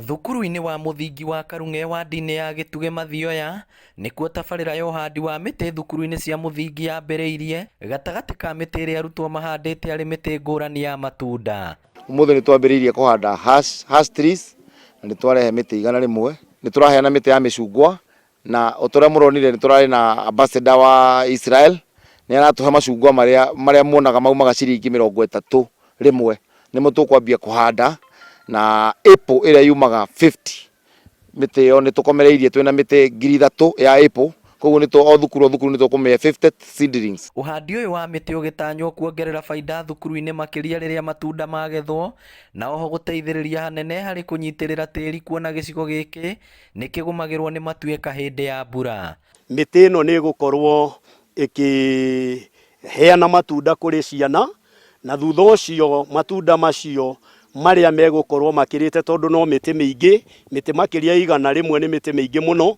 Thukuru-inĩ wa mũthingi wa Karung'e wadi-inĩ ya Gĩtugĩ Mathioya nĩkuo tabarĩra ya ũhandi wa mĩtĩ thukuru-inĩ cia mũthingi yambĩrĩirie gatagatĩ ka mĩtĩ ĩrĩa arutwo mahandĩte arĩ mĩtĩ ngũrani ya matunda. Ũmũthĩ nĩ twambĩrĩirie kũhanda hass trees na nĩ twarehe mĩtĩ 100. Nĩ tũraheana mĩtĩ ya mĩcungwa na ũtũrĩa mũronire nĩ tũrarĩ na ambassador wa Israel nĩ aratũhe macungwa marĩa muonaga maumaga ciringi 30 rĩmwe. Nĩmo tũkwambia kũhanda na apple ĩrĩa yumaga 50. Mĩtĩ ĩyo nĩ tũkomereirie twĩna mĩtĩ 3000 ya apple. Koguo nĩ o thukuru nĩ tũkũmĩhe 50 seedlings. Ũhandi ũyũ wa mĩtĩ ũgĩtanywo kuongerera baida thukuru-inĩ makĩria rĩrĩa matunda magethwo, na oho gũteithĩrĩria hanene harĩ kũnyitĩrĩra tĩri kuona gĩcigo gĩkĩ nĩ kĩgũmagĩrwo nĩ matuĩka hĩndĩ ya mbura. Mĩtĩ ĩno nĩ ĩgũkorwo ĩkĩheana matunda kũrĩ ciana, na thutha ũcio matunda macio marĩa megũkorwo makĩrĩte tondũ no mĩtĩ mĩingĩ, mĩtĩ makĩria 100 rĩmwe nĩ mĩtĩ mĩingĩ mũno,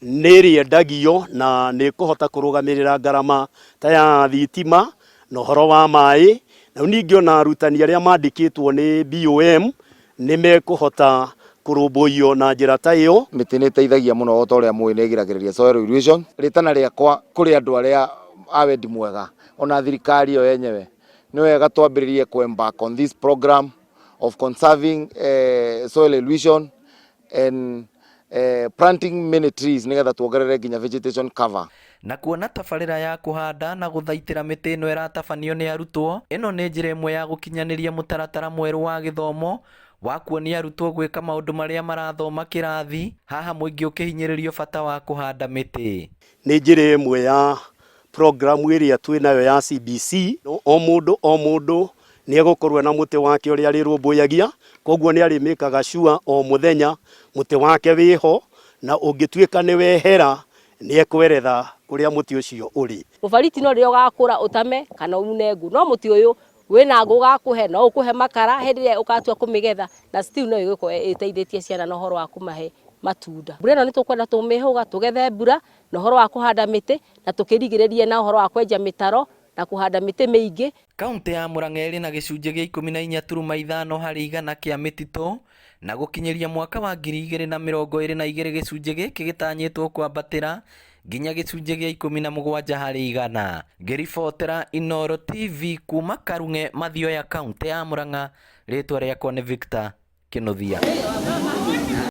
nĩ ĩrĩendagio na nĩ kũhota kũrũgamĩrĩra ngarama ta ya thitima na ũhoro wa maĩ. Na ningĩ ona arutani arĩa mandĩkĩtwo nĩ BOM nĩ mekũhota kũrũmbũiyo na njĩra ta ĩyo. Mĩtĩ nĩ ĩteithagia mũno o ta ũrĩa mũĩ nĩ ĩgiragĩrĩria soil erosion. Rĩtana rĩakwa kũrĩ andũ arĩa a wendi mwega ona thirikari yo yenyewe nĩ wega twambĩrĩrie embark on this program of conserving soil erosion and planting many trees nĩgetha tuongerere nginya vegetation cover. Na kuona tabarĩra ya kũhanda na gũthaitĩra mĩtĩ ĩno ĩratabanio nĩ arutwo, ĩno nĩ njĩra ĩmwe ya gũkinyanĩria mũtaratara mwerũ wa gĩthomo wa kuonia arutwo gwĩka maũndũ marĩa marathoma kĩrathi, haha mũingĩ ũkĩhinyĩrĩrio bata wa kũhanda mĩtĩ. Nĩ njĩra ĩmwe ya program ĩrĩa twĩnayo ya CBC. O mũndũ nĩ egũkorwo na mũtĩ wake ũrĩa arĩrũmbũyagia, koguo nĩ arĩmĩkaga sure o mũthenya mũtĩ wake wĩho, na ũngĩtuĩka nĩ wehera nĩ ekweretha kũrĩa mũtĩ ũcio ũrĩ. Mũbariti no rĩo ũgakũra ũtame kana une ngũ, no mũtĩ ũyũ wĩna ngũ ũgakũhe, no ũkũhe makara hĩndĩ ĩrĩa ũgatua kũmĩgetha, na still no ĩgũkorwo ĩteithĩtie ciana na ũhoro wa kũmahe matunda. Mbura ĩno nĩ tũkwenda tũmĩhũga tũgethe mbura na ũhoro wa kũhanda mĩtĩ, na tũkĩrigĩrĩrie na ũhoro wa kwenja mĩtaro na kũhanda mĩtĩ mĩingĩ. Kauntĩ ya Mũrang'a ĩrĩ na gĩcunjĩ gĩa 14.5 harĩ igana kĩa mĩtitũ, na gũkinyĩria mwaka wa 2022 gĩcunjĩ gĩkĩ gĩtanyĩtwo kwambatĩra nginya gĩcunjĩ gĩa 17 harĩ igana. Ngĩribotera Inooro TV kuma Karung'e Mathioya, kauntĩ ya Mũrang'a, rĩtwa rĩakwa nĩ Victor Kĩnuthia.